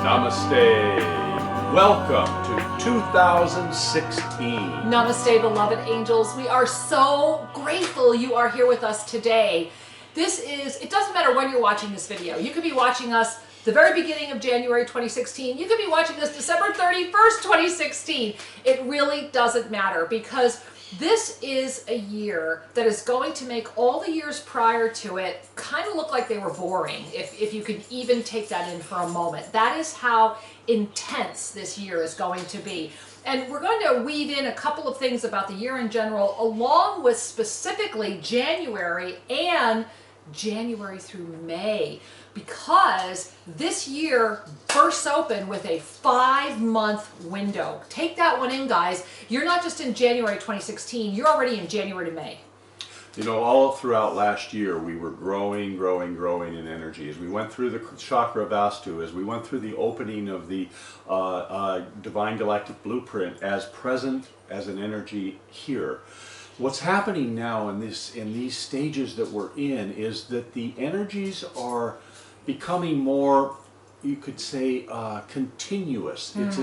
Namaste. Welcome to 2016. Namaste, beloved angels. We are so grateful you are here with us today. It doesn't matter when you're watching this video. You could be watching us the very beginning of January 2016. You could be watching us December 31st, 2016. It really doesn't matter, because this is a year that is going to make all the years prior to it kind of look like they were boring, if you could even take that in for a moment. That is how intense this year is going to be. And we're going to weave in a couple of things about the year in general, along with specifically January and January through May, because this year bursts open with a 5-month window. Take that one in, guys. You're not just in January 2016, you're already in January to May. You know, all throughout last year, we were growing in energy. As we went through the chakra Vastu, as we went through the opening of the Divine Galactic Blueprint as present as an energy here. What's happening now in these stages that we're in is that the energies are becoming more, you could say, continuous. It's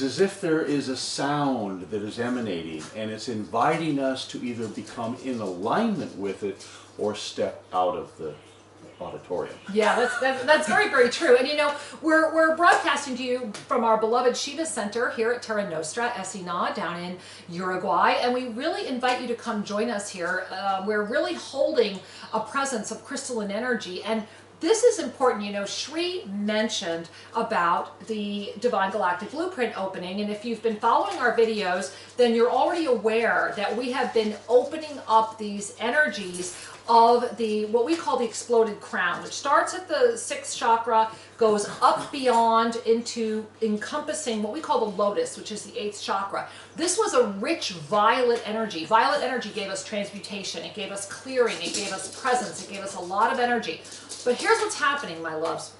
as if there is a sound that is emanating, and it's inviting us to either become in alignment with it or step out of the auditorium. Yeah, that's very, very true. And you know, we're broadcasting to you from our beloved Shiva Center here at Terra Nostra, Esina, down in Uruguay, and we really invite you to come join us here. We're really holding a presence of crystalline energy, and this is important. You know, Shri mentioned about the Divine Galactic Blueprint opening, and if you've been following our videos, then you're already aware that we have been opening up these energies of what we call the exploded crown, which starts at the 6th chakra, goes up beyond into encompassing what we call the lotus, which is the 8th chakra. This was a rich violet energy. Violet energy gave us transmutation, it gave us clearing, it gave us presence, it gave us a lot of energy. But here's what's happening, my loves.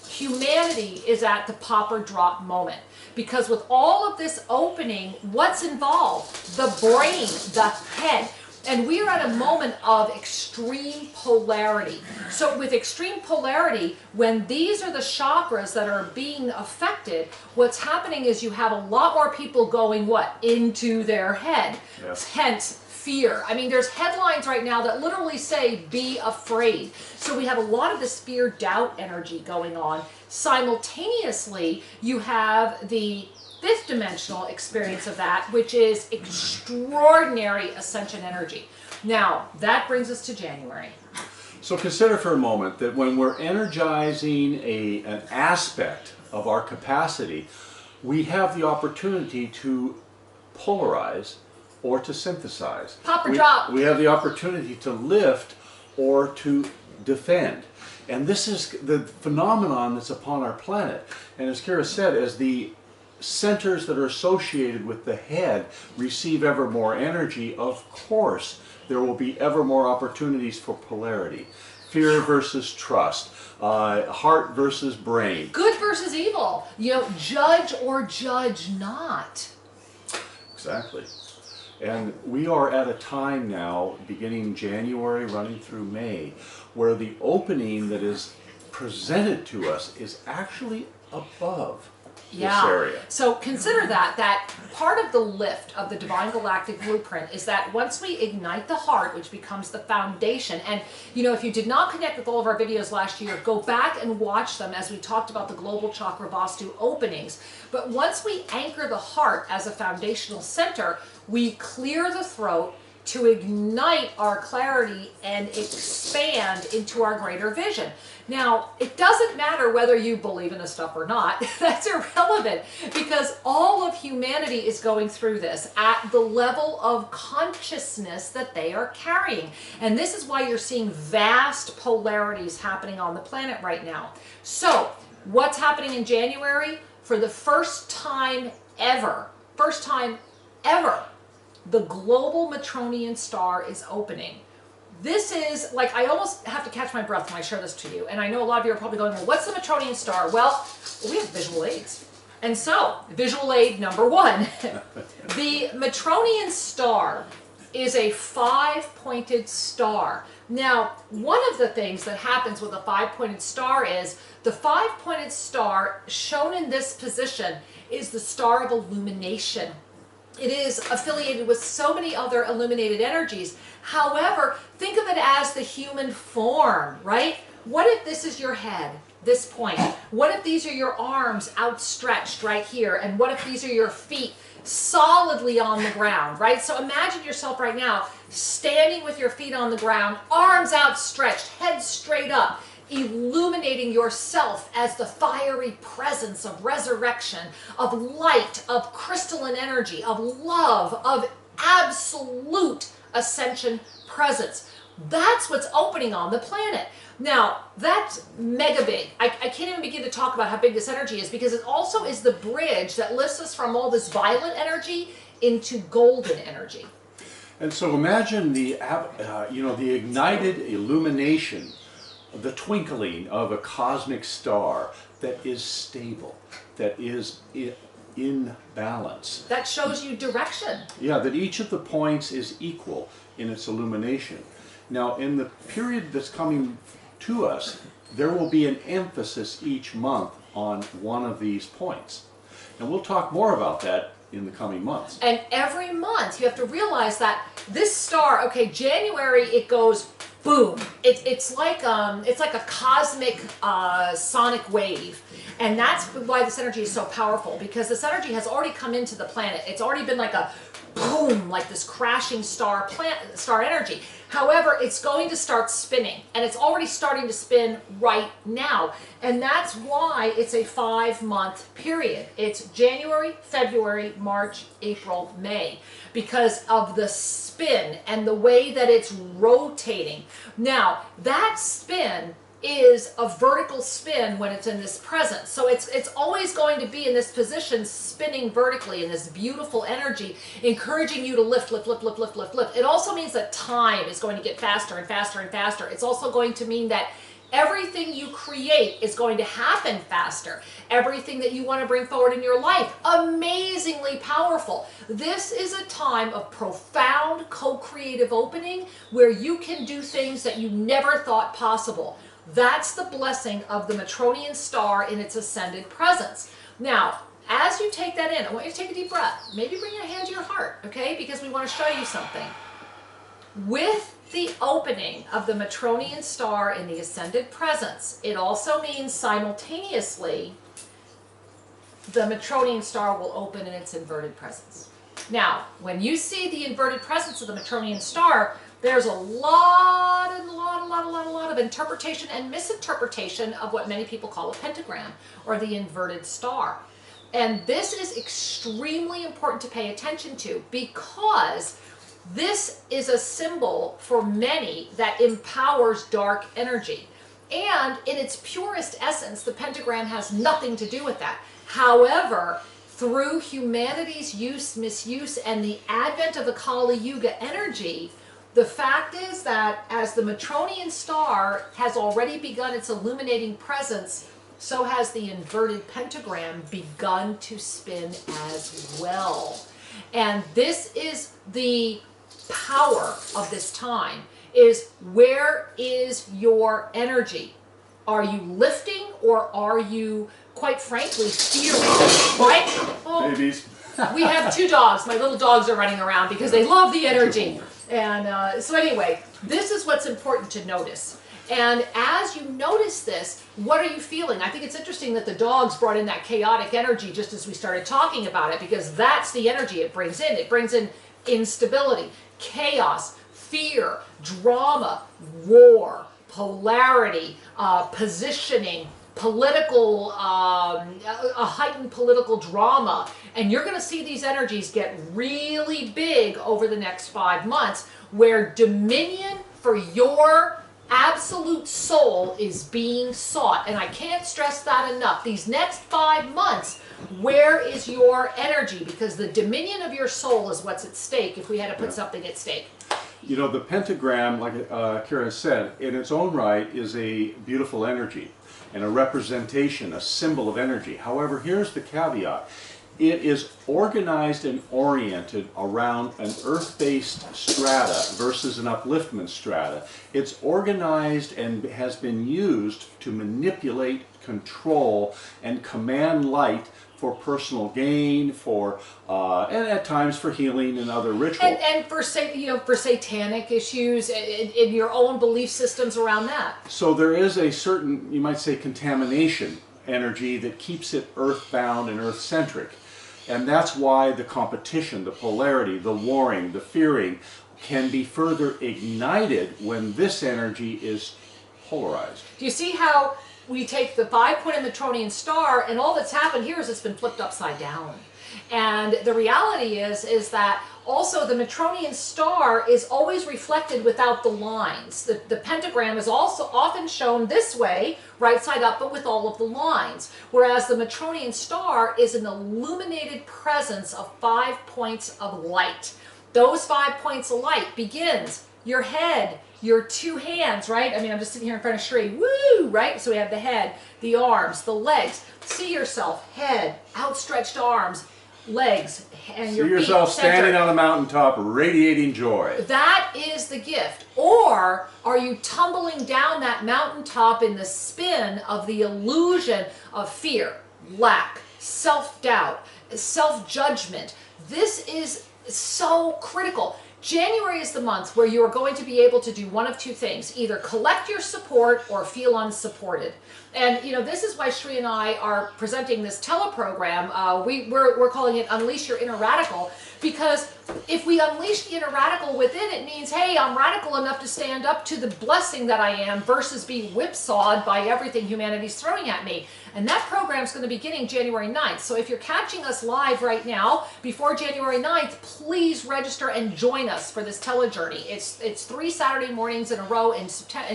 Humanity is at the pop or drop moment, because with all of this opening, what's involved? The brain, the head. And we are at a moment of extreme polarity. So with extreme polarity, when these are the chakras that are being affected, what's happening is you have a lot more people going, what? Into their head. Yes. Hence, fear. I mean, there's headlines right now that literally say, be afraid. So we have a lot of this fear, doubt energy going on. Simultaneously, you have the 5th dimensional experience of that, which is extraordinary ascension energy. Now, that brings us to January. So consider for a moment that when we're energizing an aspect of our capacity, we have the opportunity to polarize or to synthesize. Pop or drop. We have the opportunity to lift or to defend. And this is the phenomenon that's upon our planet. And as Kira said, as the centers that are associated with the head receive ever more energy, of course there will be ever more opportunities for polarity. Fear versus trust, heart versus brain. Good versus evil. You know, judge or judge not. Exactly. And we are at a time now, beginning January, running through May, where the opening that is presented to us is actually above this area. So consider that part of the lift of the Divine Galactic Blueprint is that once we ignite the heart, which becomes the foundation, and you know, if you did not connect with all of our videos last year, go back and watch them as we talked about the global chakra Vastu openings. But once we anchor the heart as a foundational center, we clear the throat to ignite our clarity and expand into our greater vision. Now, it doesn't matter whether you believe in this stuff or not. That's irrelevant, because all of humanity is going through this at the level of consciousness that they are carrying. And this is why you're seeing vast polarities happening on the planet right now. So, what's happening in January? For the first time ever, the global Matronian star is opening. This is, like, I almost have to catch my breath when I share this to you. And I know a lot of you are probably going, well, what's the Matronian star? Well, we have visual aids. And so, visual aid number 1. The Matronian star is a 5-pointed star. Now, one of the things that happens with a 5-pointed star is the 5-pointed star shown in this position is the star of illumination. It is affiliated with so many other illuminated energies. However, think of it as the human form, right? What if this is your head, this point? What if these are your arms outstretched right here? And what if these are your feet solidly on the ground, right? So imagine yourself right now standing with your feet on the ground, arms outstretched, head straight up, illuminating yourself as the fiery presence of resurrection, of light, of crystalline energy, of love, of absolute ascension presence. That's what's opening on the planet. Now, that's mega big. I can't even begin to talk about how big this energy is, because it also is the bridge that lifts us from all this violet energy into golden energy. And so imagine the ignited illumination, the twinkling of a cosmic star that is stable, that is in balance. That shows you direction. Yeah, that each of the points is equal in its illumination. Now, in the period that's coming to us, there will be an emphasis each month on one of these points. And we'll talk more about that in the coming months. And every month you have to realize that this star, okay, January, it goes boom. It's like a cosmic sonic wave. And that's why this energy is so powerful, because this energy has already come into the planet. It's already been like a boom, like this crashing star energy. However, it's going to start spinning, and it's already starting to spin right now. And that's why it's a 5-month period. It's January, February, March, April, May, because of the spin and the way that it's rotating. Now, that spin is a vertical spin when it's in this presence. So it's always going to be in this position, spinning vertically in this beautiful energy, encouraging you to lift, lift, lift, lift, lift, lift, lift. It also means that time is going to get faster and faster and faster. It's also going to mean that everything you create is going to happen faster. Everything that you want to bring forward in your life, amazingly powerful. This is a time of profound co-creative opening where you can do things that you never thought possible. That's the blessing of the Matronian star in its ascended presence. Now, as you take that in, I want you to take a deep breath. Maybe bring your hand to your heart, okay? Because we want to show you something. With the opening of the Matronian star in the ascended presence, it also means simultaneously the Matronian star will open in its inverted presence. Now, when you see the inverted presence of the Matronian star, there's a lot of interpretation and misinterpretation of what many people call a pentagram, or the inverted star. And this is extremely important to pay attention to, because this is a symbol for many that empowers dark energy. And in its purest essence, the pentagram has nothing to do with that. However, through humanity's use, misuse, and the advent of the Kali Yuga energy, the fact is that as the Matronian star has already begun its illuminating presence, so has the inverted pentagram begun to spin as well. And this is the power of this time, is where is your energy? Are you lifting, or are you, quite frankly, fearing? Right? Oh, Babies. we have 2 dogs. My little dogs are running around because they love the energy. And so anyway, this is what's important to notice. And as you notice this, what are you feeling? I think it's interesting that the dogs brought in that chaotic energy just as we started talking about it, because that's the energy it brings in. It brings in instability, chaos, fear, drama, war, polarity, positioning, political, a heightened political drama. And you're going to see these energies get really big over the next 5 months, where dominion for your absolute soul is being sought. And I can't stress that enough. These next 5 months, where is your energy? Because the dominion of your soul is what's at stake, if we had to put something at stake. You know, the pentagram, like Kira said, in its own right is a beautiful energy and a representation, a symbol of energy. However, here's the caveat. It is organized and oriented around an earth-based strata versus an upliftment strata. It's organized and has been used to manipulate, control, and command light for personal gain, for and at times for healing and other rituals. And for for satanic issues in your own belief systems around that. So there is a certain, you might say, contamination energy that keeps it earthbound and earth-centric. And that's why the competition, the polarity, the warring, the fearing can be further ignited when this energy is polarized. Do you see how we take the 5-pointed Metronian star, and all that's happened here is it's been flipped upside down? And the reality is that also the Metronian star is always reflected without the lines. The pentagram is also often shown this way, right side up, but with all of the lines. Whereas the Metronian star is an illuminated presence of 5 points of light. Those 5 points of light begins your head, your 2 hands, right? I mean, I'm just sitting here in front of Shree, woo, right? So we have the head, the arms, the legs. See yourself, head, outstretched arms, legs, and your feet. See yourself standing centered. on a mountaintop, radiating joy. That is the gift. Or are you tumbling down that mountaintop in the spin of the illusion of fear, lack, self-doubt, self-judgment? This is so critical. January is the month where you are going to be able to do one of 2 things: either collect your support or feel unsupported. And this is why Shree and I are presenting this teleprogram. We're calling it Unleash Your Inner Radical, because if we unleash the inner radical within, it means, hey, I'm radical enough to stand up to the blessing that I am versus be whipsawed by everything humanity's throwing at me. And that program is going to be beginning January 9th. So if you're catching us live right now before January 9th, please register and join us for this telejourney. It's 3 Saturday mornings in a row in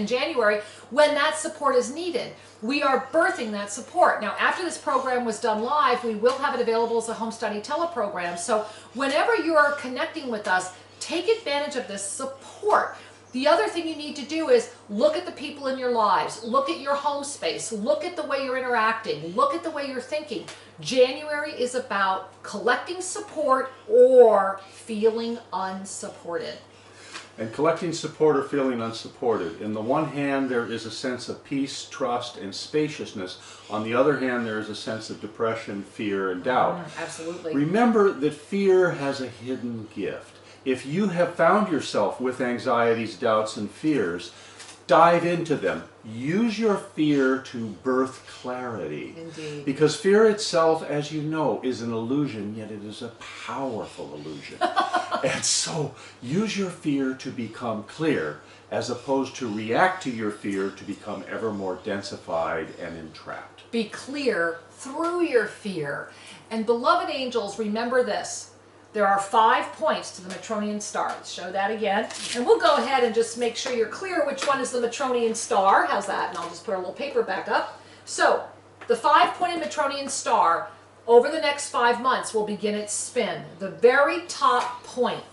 January when that support is needed. We are birthing that support. Now, after this program was done live, we will have it available as a home study teleprogram. So whenever you are connecting with us, take advantage of this support. The other thing you need to do is look at the people in your lives, look at your home space, look at the way you're interacting, look at the way you're thinking. January is about collecting support or feeling unsupported. And collecting support or feeling unsupported. In the one hand, there is a sense of peace, trust, and spaciousness. On the other hand, there is a sense of depression, fear, and doubt. Absolutely. Remember that fear has a hidden gift. If you have found yourself with anxieties, doubts, and fears, dive into them. Use your fear to birth clarity. Indeed. Because fear itself, as you know, is an illusion, yet it is a powerful illusion. And so use your fear to become clear, as opposed to react to your fear to become ever more densified and entrapped. Be clear through your fear. And beloved angels, remember this. There are 5 points to the Metronian star. Let's show that again. And we'll go ahead and just make sure you're clear which one is the Metronian star. How's that? And I'll just put a little paper back up. So, the 5-pointed Metronian star, over the next 5 months, will begin its spin. The very top point,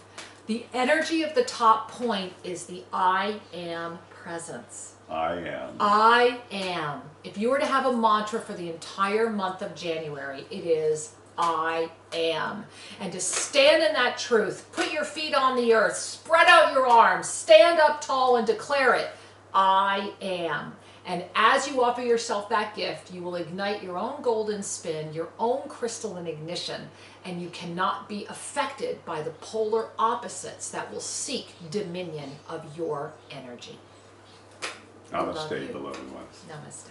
the energy of the top point is the I am presence. I am. I am. If you were to have a mantra for the entire month of January, it is I am. And to stand in that truth, put your feet on the earth, spread out your arms, stand up tall and declare it. I am. And as you offer yourself that gift, you will ignite your own golden spin, your own crystalline ignition, and you cannot be affected by the polar opposites that will seek dominion of your energy. Namaste, beloved ones. Namaste.